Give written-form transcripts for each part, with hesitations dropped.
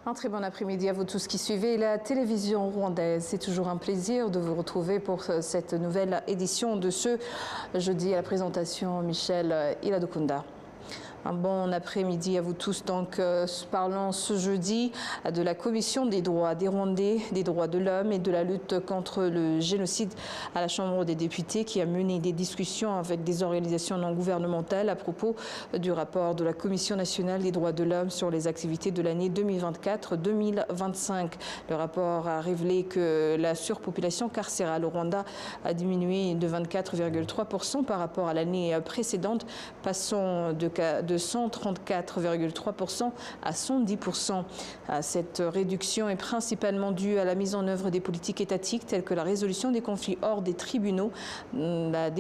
Un très bon après-midi à vous tous qui suivez la télévision rwandaise. C'est toujours un plaisir de vous retrouver pour cette nouvelle édition de ce jeudi à la présentation Michel Iladokunda. Un bon après-midi à vous tous. Donc, parlons ce jeudi de la Commission des droits des Rwandais, des droits de l'homme et de la lutte contre le génocide à la Chambre des députés qui a mené des discussions avec des organisations non gouvernementales à propos du rapport de la Commission nationale des droits de l'homme sur les activités de l'année 2024-2025. Le rapport a révélé que la surpopulation carcérale au Rwanda a diminué de 24,3% par rapport à l'année précédente, passant de 134,3% à 110%. Cette réduction est principalement due à la mise en œuvre des politiques étatiques telles que la résolution des conflits hors des tribunaux, la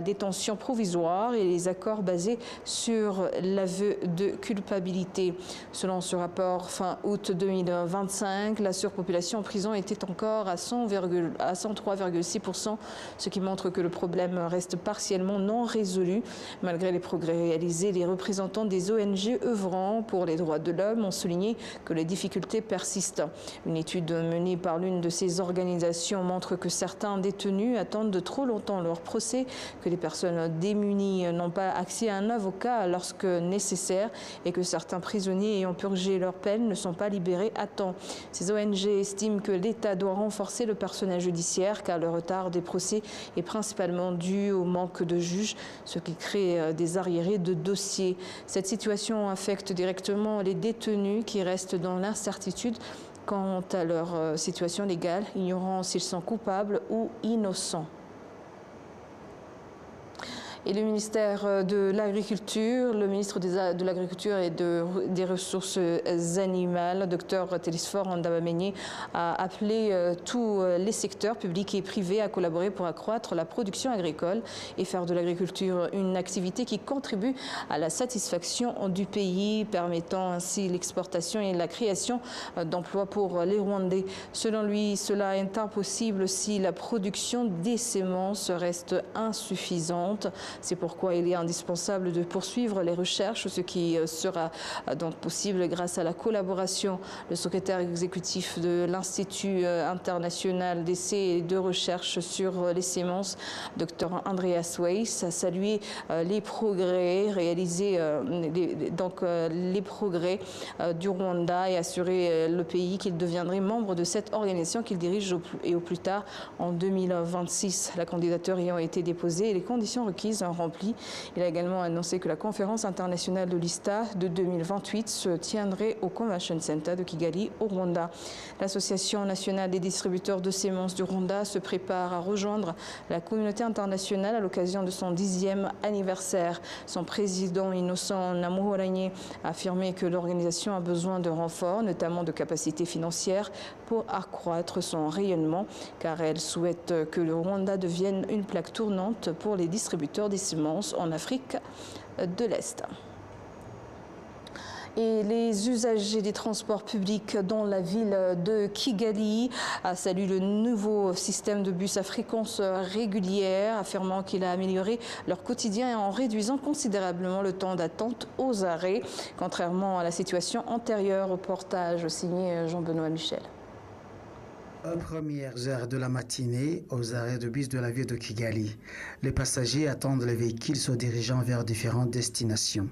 détention provisoire et les accords basés sur l'aveu de culpabilité. Selon ce rapport, fin août 2025, la surpopulation en prison était encore à 103,6%, ce qui montre que le problème reste partiellement non résolu. Malgré les progrès réalisés, les représentants des ONG œuvrant pour les droits de l'homme ont souligné que les difficultés persistent. Une étude menée par l'une de ces organisations montre que certains détenus attendent de trop longtemps leur procès, que les personnes démunies n'ont pas accès à un avocat lorsque nécessaire et que certains prisonniers ayant purgé leur peine ne sont pas libérés à temps. Ces ONG estiment que l'État doit renforcer le personnel judiciaire car le retard des procès est principalement dû au manque de juges, ce qui crée des arriérés de dossiers. Cette situation affecte directement les détenus qui restent dans l'incertitude quant à leur situation légale, ignorant s'ils sont coupables ou innocents. Et le ministère de l'Agriculture, le ministre de l'Agriculture et des Ressources animales, Dr Télésphore Ndabamenye, a appelé tous les secteurs publics et privés à collaborer pour accroître la production agricole et faire de l'agriculture une activité qui contribue à la satisfaction du pays, permettant ainsi l'exportation et la création d'emplois pour les Rwandais. Selon lui, cela est impossible si la production des semences reste insuffisante. C'est pourquoi il est indispensable de poursuivre les recherches, ce qui sera donc possible grâce à la collaboration. Le secrétaire exécutif de l'Institut international d'essais et de recherche sur les semences, Dr Andreas Weiss, a salué les progrès réalisés, les progrès du Rwanda et assuré le pays qu'il deviendrait membre de cette organisation qu'il dirige au plus tard en 2026. La candidature ayant été déposée et les conditions requises remplies. Il a également annoncé que la conférence internationale de l'ISTA de 2028 se tiendrait au Convention Center de Kigali au Rwanda. L'Association nationale des distributeurs de semences du Rwanda se prépare à rejoindre la communauté internationale à l'occasion de son 10e anniversaire. Son président Innocent Namuhoranye a affirmé que l'organisation a besoin de renforts, notamment de capacités financières, pour accroître son rayonnement, car elle souhaite que le Rwanda devienne une plaque tournante pour les distributeurs des semences en Afrique de l'Est. Et les usagers des transports publics dans la ville de Kigali saluent le nouveau système de bus à fréquence régulière, affirmant qu'il a amélioré leur quotidien en réduisant considérablement le temps d'attente aux arrêts, contrairement à la situation antérieure. Reportage signé Jean-Benoît Michel. Aux premières heures de la matinée, aux arrêts de bus de la ville de Kigali, les passagers attendent les véhicules se dirigeant vers différentes destinations.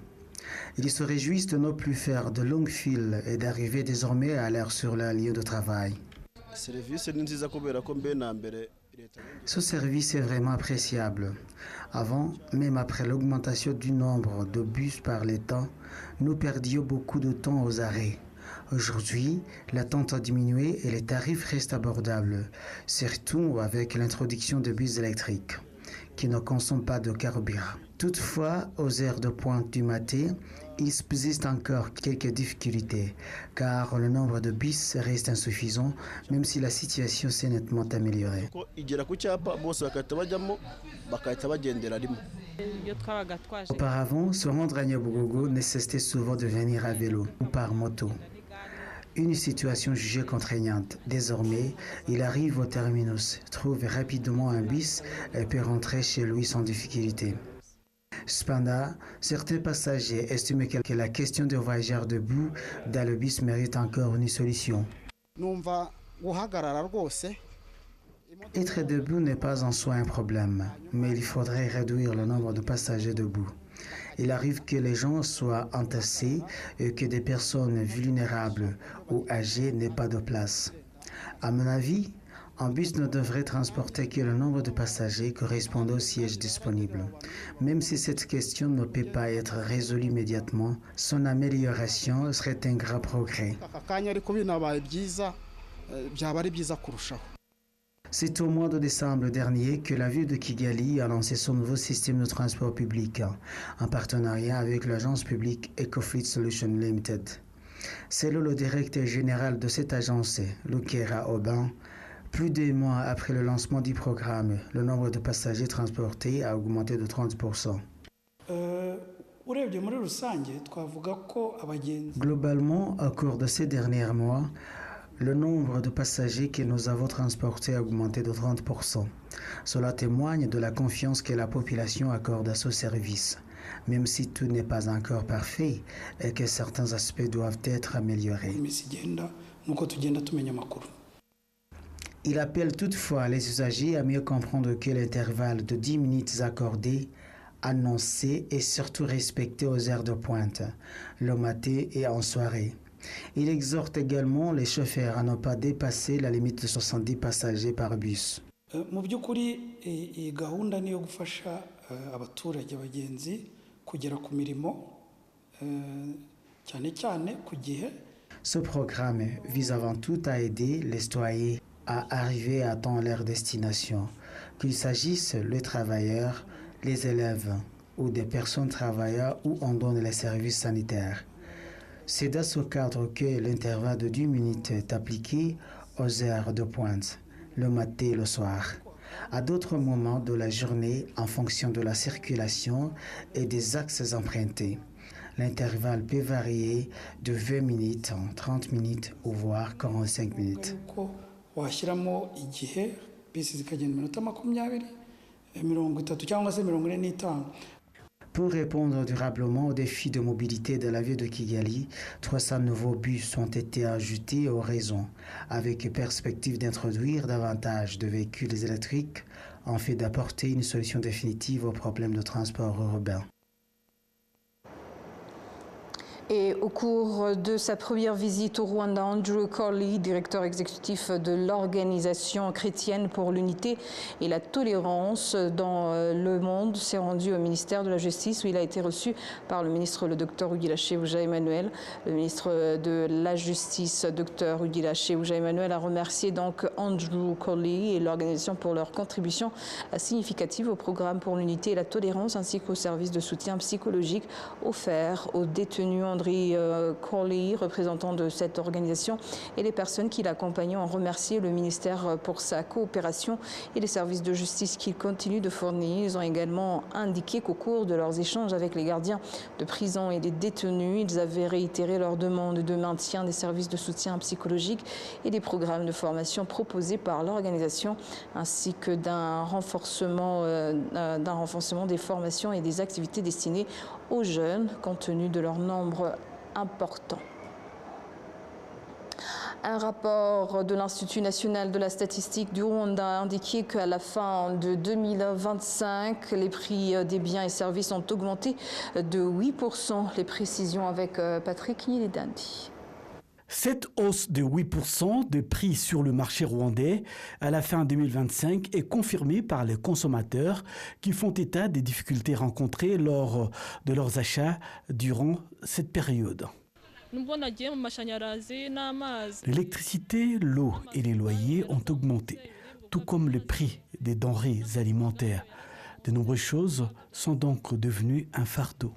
Ils se réjouissent de ne plus faire de longues files et d'arriver désormais à l'heure sur leur lieu de travail. Ce service est vraiment appréciable. Avant, même après l'augmentation du nombre de bus par l'État, nous perdions beaucoup de temps aux arrêts. Aujourd'hui, l'attente a diminué et les tarifs restent abordables, surtout avec l'introduction de bus électriques qui ne consomment pas de carburant. Toutefois, aux heures de pointe du matin, il subsiste encore quelques difficultés, car le nombre de bus reste insuffisant, même si la situation s'est nettement améliorée. Auparavant, se rendre à Nyabugogo nécessitait souvent de venir à vélo ou par moto. Une situation jugée contraignante. Désormais, il arrive au terminus, trouve rapidement un bus et peut rentrer chez lui sans difficulté. Cependant, certains passagers estiment que la question des voyageurs debout dans le bus mérite encore une solution. Être debout n'est pas en soi un problème, mais il faudrait réduire le nombre de passagers debout. Il arrive que les gens soient entassés et que des personnes vulnérables ou âgées n'aient pas de place. À mon avis, un bus ne devrait transporter que le nombre de passagers correspondant au siège disponible. Même si cette question ne peut pas être résolue immédiatement, son amélioration serait un grand progrès. C'est au mois de décembre dernier que la ville de Kigali a lancé son nouveau système de transport public en partenariat avec l'agence publique EcoFleet Solutions Limited. Selon le directeur général de cette agence, Lukera Oban, plus d'un mois après le lancement du programme, le nombre de passagers transportés a augmenté de 30%. Globalement, au cours de ces derniers mois, le nombre de passagers que nous avons transportés a augmenté de 30%. Cela témoigne de la confiance que la population accorde à ce service, même si tout n'est pas encore parfait et que certains aspects doivent être améliorés. Il appelle toutefois les usagers à mieux comprendre que l'intervalle de 10 minutes accordé, annoncé et surtout respecté aux heures de pointe, le matin et en soirée. Il exhorte également les chauffeurs à ne pas dépasser la limite de 70 passagers par bus. Mu by'ukuri iyi gahunda niyo gufasha abaturage abagenzi kugera ku mirimo cyane cyane ku gihe. Ce programme vise avant tout à aider les citoyens à arriver à temps à leur destination, qu'il s'agisse des travailleurs, les élèves ou des personnes travaillant où on donne les services sanitaires. C'est dans ce cadre que l'intervalle de 10 minutes est appliqué aux heures de pointe, le matin et le soir. À d'autres moments de la journée, en fonction de la circulation et des axes empruntés. L'intervalle peut varier de 20 minutes, 30 minutes ou voire 45 minutes. Washyiramo igihe bisi zikagenda iminota 20, 30 cyangwa se 45. Pour répondre durablement aux défis de mobilité de la ville de Kigali, 300 nouveaux bus ont été ajoutés au réseau, avec perspective d'introduire davantage de véhicules électriques en fait d'apporter une solution définitive aux problèmes de transport urbain. Et au cours de sa première visite au Rwanda, Andrew Corley, directeur exécutif de l'Organisation chrétienne pour l'unité et la tolérance dans le monde, s'est rendu au ministère de la Justice où il a été reçu par le ministre, le Dr Ugila Shebuja Emmanuel. Le ministre de la Justice, Dr Ugila Shebuja Emmanuel, a remercié donc Andrew Corley et l'organisation pour leur contribution significative au programme pour l'unité et la tolérance ainsi qu'au service de soutien psychologique offert aux détenus. Andrew Corley, représentant de cette organisation, et les personnes qui l'accompagnent ont remercié le ministère pour sa coopération et les services de justice qu'il continue de fournir. Ils ont également indiqué qu'au cours de leurs échanges avec les gardiens de prison et les détenus, ils avaient réitéré leur demande de maintien des services de soutien psychologique et des programmes de formation proposés par l'organisation, ainsi que d'un renforcement des formations et des activités destinées aux jeunes, compte tenu de leur nombre important. Un rapport de l'Institut national de la statistique du Rwanda a indiqué qu'à la fin de 2025, les prix des biens et services ont augmenté de 8%. Les précisions avec Patrick Nilidandi. Cette hausse de 8% des prix sur le marché rwandais à la fin 2025 est confirmée par les consommateurs qui font état des difficultés rencontrées lors de leurs achats durant cette période. L'électricité, l'eau et les loyers ont augmenté, tout comme le prix des denrées alimentaires. De nombreuses choses sont donc devenues un fardeau.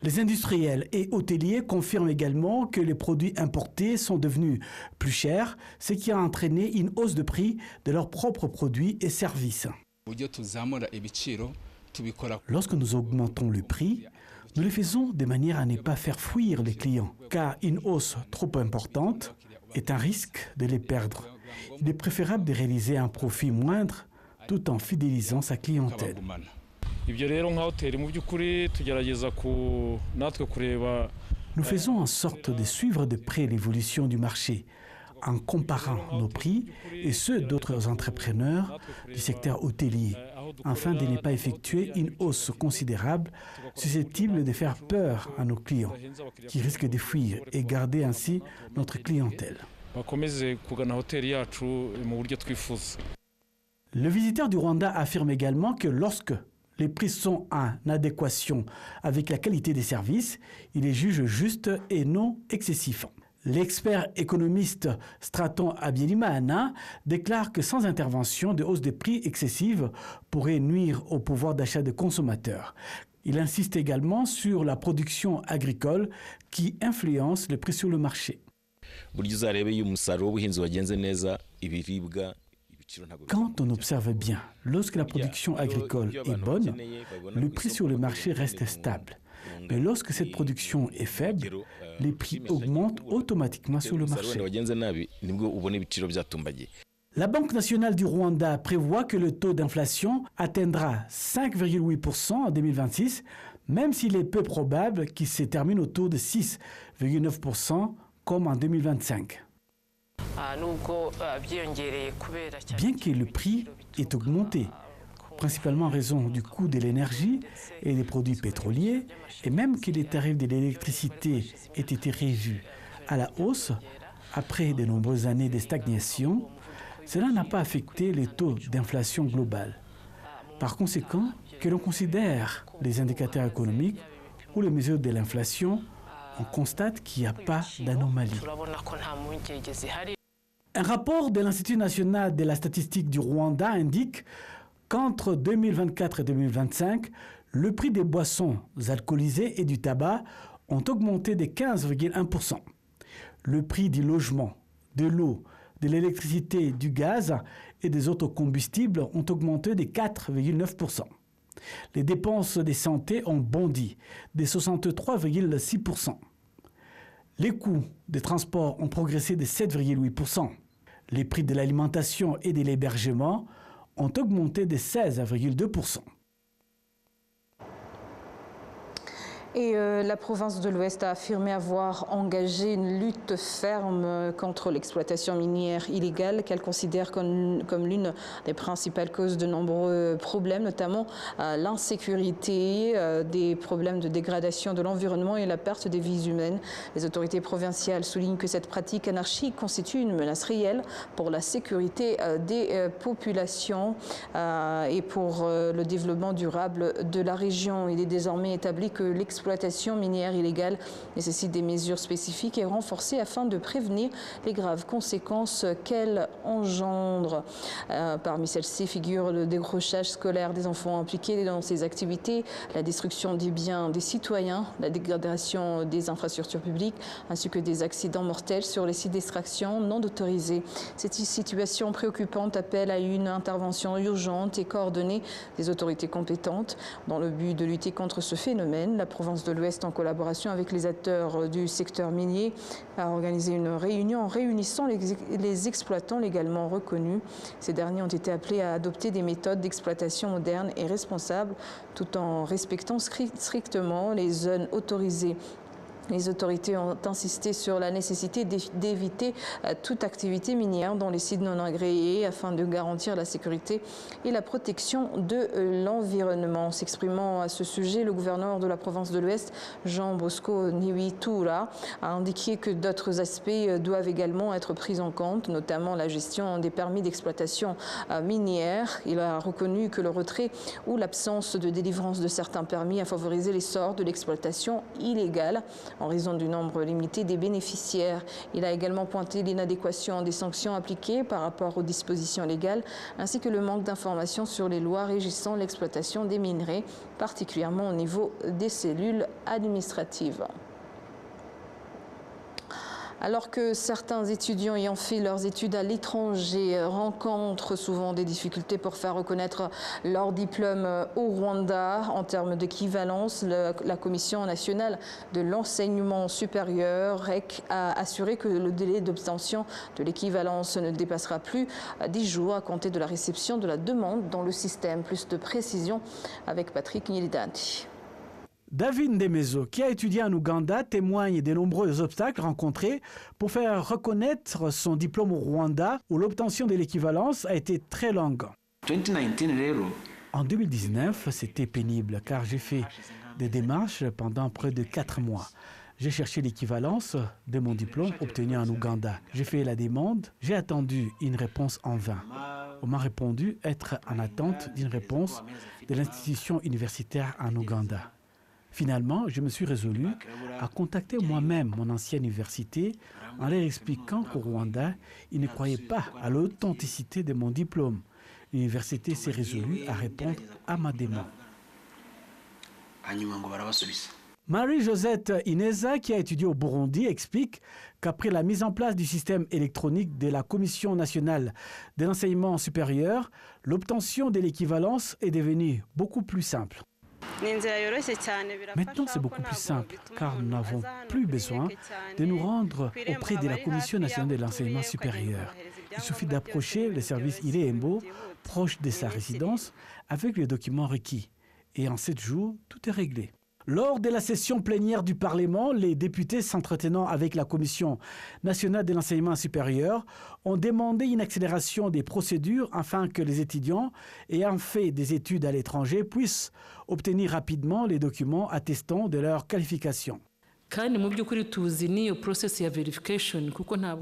Les industriels et hôteliers confirment également que les produits importés sont devenus plus chers, ce qui a entraîné une hausse de prix de leurs propres produits et services. Lorsque nous augmentons le prix, nous le faisons de manière à ne pas faire fuir les clients, car une hausse trop importante est un risque de les perdre. Il est préférable de réaliser un profit moindre tout en fidélisant sa clientèle. Nous faisons en sorte de suivre de près l'évolution du marché en comparant nos prix et ceux d'autres entrepreneurs du secteur hôtelier, afin de ne pas effectuer une hausse considérable susceptible de faire peur à nos clients, qui risquent de fuir et garder ainsi notre clientèle. Le visiteur du Rwanda affirme également que lorsque les prix sont en adéquation avec la qualité des services, il les juge justes et non excessifs. L'expert économiste Straton Abielimana déclare que sans intervention, de hausse des prix excessives pourrait nuire au pouvoir d'achat des consommateurs. Il insiste également sur la production agricole qui influence le prix sur le marché. Quand on observe bien, lorsque la production agricole est bonne, le prix sur le marché reste stable. Mais lorsque cette production est faible, les prix augmentent automatiquement sur le marché. La Banque nationale du Rwanda prévoit que le taux d'inflation atteindra 5,8% en 2026, même s'il est peu probable qu'il se termine autour de 6,9% comme en 2025. Bien que le prix ait augmenté, principalement en raison du coût de l'énergie et des produits pétroliers, et même que les tarifs de l'électricité aient été revus à la hausse après de nombreuses années de stagnation, cela n'a pas affecté les taux d'inflation globale. Par conséquent, que l'on considère les indicateurs économiques ou les mesures de l'inflation, on constate qu'il n'y a pas d'anomalie. Un rapport de l'Institut national de la statistique du Rwanda indique qu'entre 2024 et 2025, le prix des boissons alcoolisées et du tabac ont augmenté de 15,1%. Le prix du logement, de l'eau, de l'électricité, du gaz et des autres combustibles ont augmenté de 4,9%. Les dépenses de santé ont bondi de 63,6%. Les coûts des transports ont progressé de 7,8%. Les prix de l'alimentation et de l'hébergement ont augmenté de 16,2%. Et la province de l'Ouest a affirmé avoir engagé une lutte ferme contre l'exploitation minière illégale qu'elle considère comme l'une des principales causes de nombreux problèmes, notamment l'insécurité, des problèmes de dégradation de l'environnement et la perte des vies humaines. Les autorités provinciales soulignent que cette pratique anarchique constitue une menace réelle pour la sécurité des populations et pour le développement durable de la région. Il est désormais établi que l'exploitation minière illégale nécessite des mesures spécifiques et renforcées afin de prévenir les graves conséquences qu'elle engendre. Parmi celles-ci figurent le décrochage scolaire des enfants impliqués dans ces activités, la destruction des biens des citoyens, la dégradation des infrastructures publiques, ainsi que des accidents mortels sur les sites d'extraction non autorisés. Cette situation préoccupante appelle à une intervention urgente et coordonnée des autorités compétentes. Dans le but de lutter contre ce phénomène, la province de l'Ouest, en collaboration avec les acteurs du secteur minier, a organisé une réunion en réunissant les exploitants légalement reconnus. Ces derniers ont été appelés à adopter des méthodes d'exploitation modernes et responsables, tout en respectant strictement les zones autorisées. Les autorités ont insisté sur la nécessité d'éviter toute activité minière dans les sites non agréés afin de garantir la sécurité et la protection de l'environnement. S'exprimant à ce sujet, le gouverneur de la province de l'Ouest, Jean Bosco Niwitura, a indiqué que d'autres aspects doivent également être pris en compte, notamment la gestion des permis d'exploitation minière. Il a reconnu que le retrait ou l'absence de délivrance de certains permis a favorisé l'essor de l'exploitation illégale en raison du nombre limité des bénéficiaires. Il a également pointé l'inadéquation des sanctions appliquées par rapport aux dispositions légales, ainsi que le manque d'informations sur les lois régissant l'exploitation des minerais, particulièrement au niveau des cellules administratives. Alors que certains étudiants ayant fait leurs études à l'étranger rencontrent souvent des difficultés pour faire reconnaître leur diplôme au Rwanda en termes d'équivalence, la Commission nationale de l'enseignement supérieur REC a assuré que le délai d'obtention de l'équivalence ne dépassera plus 10 jours à compter de la réception de la demande dans le système. Plus de précision avec Patrick Nyilidandi. David Ndemezo, qui a étudié en Ouganda, témoigne des nombreux obstacles rencontrés pour faire reconnaître son diplôme au Rwanda, où l'obtention de l'équivalence a été très longue. En 2019, c'était pénible car j'ai fait des démarches pendant près de 4 mois. J'ai cherché l'équivalence de mon diplôme obtenu en Ouganda. J'ai fait la demande, j'ai attendu une réponse en vain. On m'a répondu être en attente d'une réponse de l'institution universitaire en Ouganda. Finalement, je me suis résolu à contacter moi-même mon ancienne université en leur expliquant qu'au Rwanda, ils ne croyaient pas à l'authenticité de mon diplôme. L'université s'est résolue à répondre à ma demande. Marie-Josette Ineza, qui a étudié au Burundi, explique qu'après la mise en place du système électronique de la Commission nationale de l'enseignement supérieur, l'obtention de l'équivalence est devenue beaucoup plus simple. Maintenant, c'est beaucoup plus simple car nous n'avons plus besoin de nous rendre auprès de la Commission nationale de l'enseignement supérieur. Il suffit d'approcher le service Irembo, proche de sa résidence, avec les documents requis. Et en 7 jours, tout est réglé. Lors de la session plénière du Parlement, les députés s'entretenant avec la Commission nationale de l'enseignement supérieur ont demandé une accélération des procédures afin que les étudiants ayant fait des études à l'étranger puissent obtenir rapidement les documents attestant de leur qualification.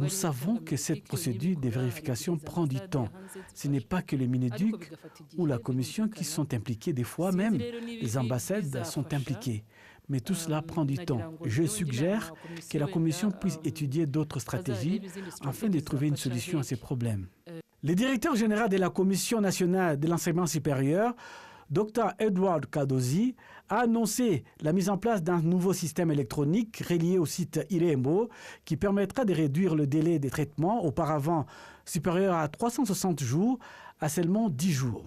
Nous savons que cette procédure de vérification prend du temps. Ce n'est pas que les Mineduc ou la Commission qui sont impliqués, des fois même les ambassades sont impliquées. Mais tout cela prend du temps. Je suggère que la Commission puisse étudier d'autres stratégies afin de trouver une solution à ces problèmes. Le directeur général de la Commission nationale de l'enseignement supérieur, Dr Edward Kadozi, a annoncé la mise en place d'un nouveau système électronique relié au site Irembo qui permettra de réduire le délai de traitement auparavant supérieur à 360 jours à seulement 10 jours.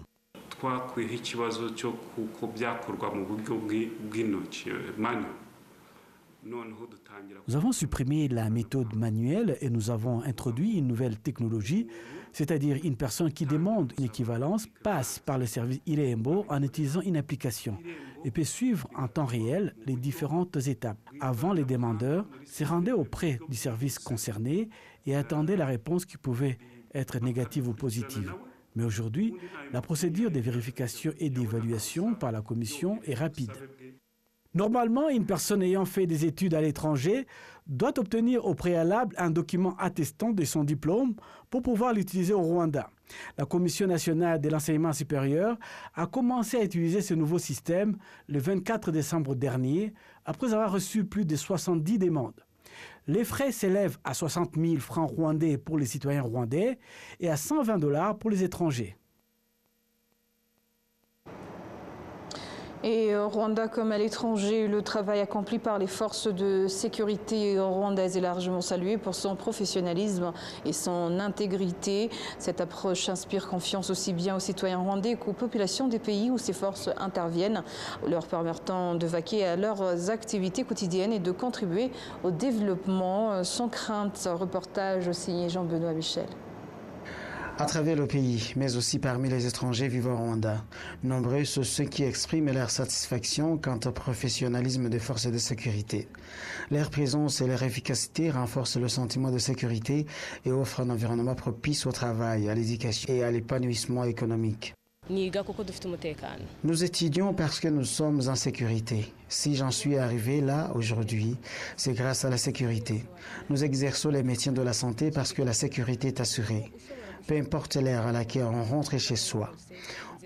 Nous avons supprimé la méthode manuelle et nous avons introduit une nouvelle technologie, c'est-à-dire une personne qui demande une équivalence passe par le service Irembo en utilisant une application et peut suivre en temps réel les différentes étapes. Avant, les demandeurs se rendaient auprès du service concerné et attendaient la réponse qui pouvait être négative ou positive. Mais aujourd'hui, la procédure de vérification et d'évaluation par la Commission est rapide. Normalement, une personne ayant fait des études à l'étranger doit obtenir au préalable un document attestant de son diplôme pour pouvoir l'utiliser au Rwanda. La Commission nationale de l'enseignement supérieur a commencé à utiliser ce nouveau système le 24 décembre dernier, après avoir reçu plus de 70 demandes. Les frais s'élèvent à 60 000 francs rwandais pour les citoyens rwandais et à 120 $ pour les étrangers. Et au Rwanda comme à l'étranger, le travail accompli par les forces de sécurité rwandaises est largement salué pour son professionnalisme et son intégrité. Cette approche inspire confiance aussi bien aux citoyens rwandais qu'aux populations des pays où ces forces interviennent, leur permettant de vaquer à leurs activités quotidiennes et de contribuer au développement sans crainte. Reportage signé Jean-Benoît Michel. À travers le pays, mais aussi parmi les étrangers vivant au Rwanda, nombreux sont ceux qui expriment leur satisfaction quant au professionnalisme des forces de sécurité. Leur présence et leur efficacité renforcent le sentiment de sécurité et offrent un environnement propice au travail, à l'éducation et à l'épanouissement économique. Nous étudions parce que nous sommes en sécurité. Si j'en suis arrivé là aujourd'hui, c'est grâce à la sécurité. Nous exerçons les métiers de la santé parce que la sécurité est assurée. Peu importe l'ère à laquelle on rentre chez soi,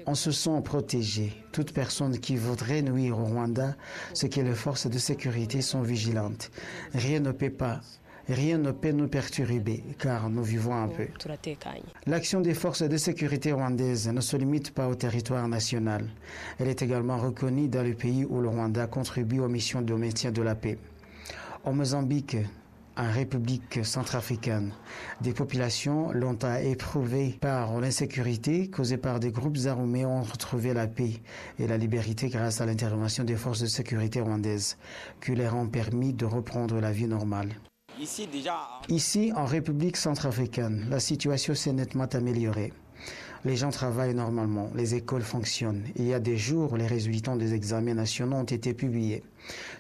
on se sent protégé. Toute personne qui voudrait nuire au Rwanda, c'est que les forces de sécurité sont vigilantes. Rien ne peut nous perturber, car nous vivons un peu. L'action des forces de sécurité rwandaises ne se limite pas au territoire national. Elle est également reconnue dans le pays où le Rwanda contribue aux missions de maintien de la paix. Au Mozambique, en République centrafricaine. Des populations longtemps éprouvées par l'insécurité causée par des groupes armés ont retrouvé la paix et la liberté grâce à l'intervention des forces de sécurité rwandaises qui leur ont permis de reprendre la vie normale. Ici, en République centrafricaine, la situation s'est nettement améliorée. Les gens travaillent normalement, les écoles fonctionnent. Il y a des jours où les résultats des examens nationaux ont été publiés.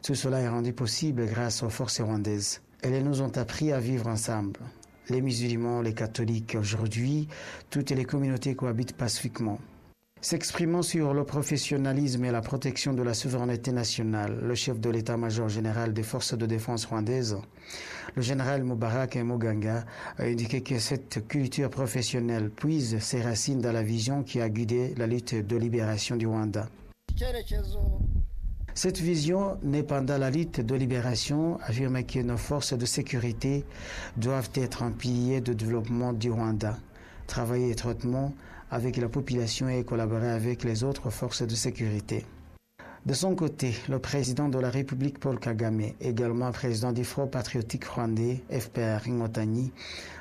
Tout cela est rendu possible grâce aux forces rwandaises. Elles nous ont appris à vivre ensemble. Les musulmans, les catholiques, aujourd'hui, toutes les communautés cohabitent pacifiquement. S'exprimant sur le professionnalisme et la protection de la souveraineté nationale, le chef de l'état-major général des forces de défense rwandaises, le général Mubarak Muganga, a indiqué que cette culture professionnelle puise ses racines dans la vision qui a guidé la lutte de libération du Rwanda. Cette vision naît pendant la lutte de libération, affirme que nos forces de sécurité doivent être un pilier de développement du Rwanda, travailler étroitement avec la population et collaborer avec les autres forces de sécurité. De son côté, le président de la République Paul Kagame, également président du Front patriotique rwandais, FPR Inkotanyi,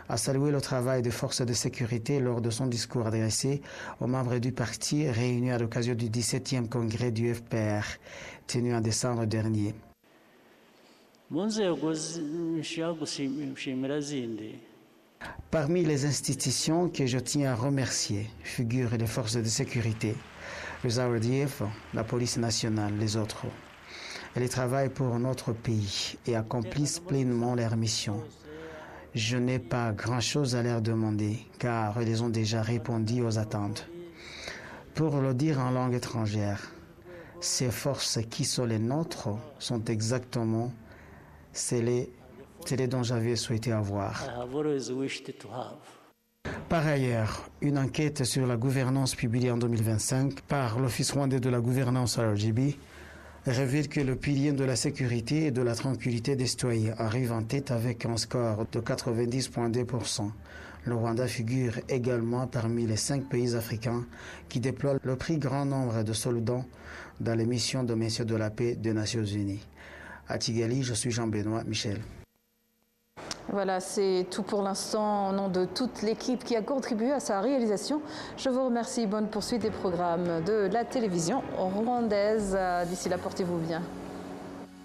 a salué le travail des forces de sécurité lors de son discours adressé aux membres du parti réunis à l'occasion du 17e congrès du FPR, tenu en décembre dernier. Parmi les institutions que je tiens à remercier figurent les forces de sécurité, les RDF, la police nationale, les autres. Elles travaillent pour notre pays et accomplissent pleinement leur mission. Je n'ai pas grand-chose à leur demander car ils ont déjà répondu aux attentes. Pour le dire en langue étrangère, ces forces qui sont les nôtres sont exactement celles dont j'avais souhaité avoir. Par ailleurs, une enquête sur la gouvernance publiée en 2025 par l'Office rwandais de la gouvernance RGB révèle que le pilier de la sécurité et de la tranquillité des citoyens arrive en tête avec un score de 90,2%. Le Rwanda figure également parmi les 5 pays africains qui déploient le plus grand nombre de soldats dans les missions de maintien de la paix des Nations Unies. À Kigali, je suis Jean-Benoît Michel. Voilà, c'est tout pour l'instant au nom de toute l'équipe qui a contribué à sa réalisation. Je vous remercie. Bonne poursuite des programmes de la télévision rwandaise. D'ici là, portez-vous bien.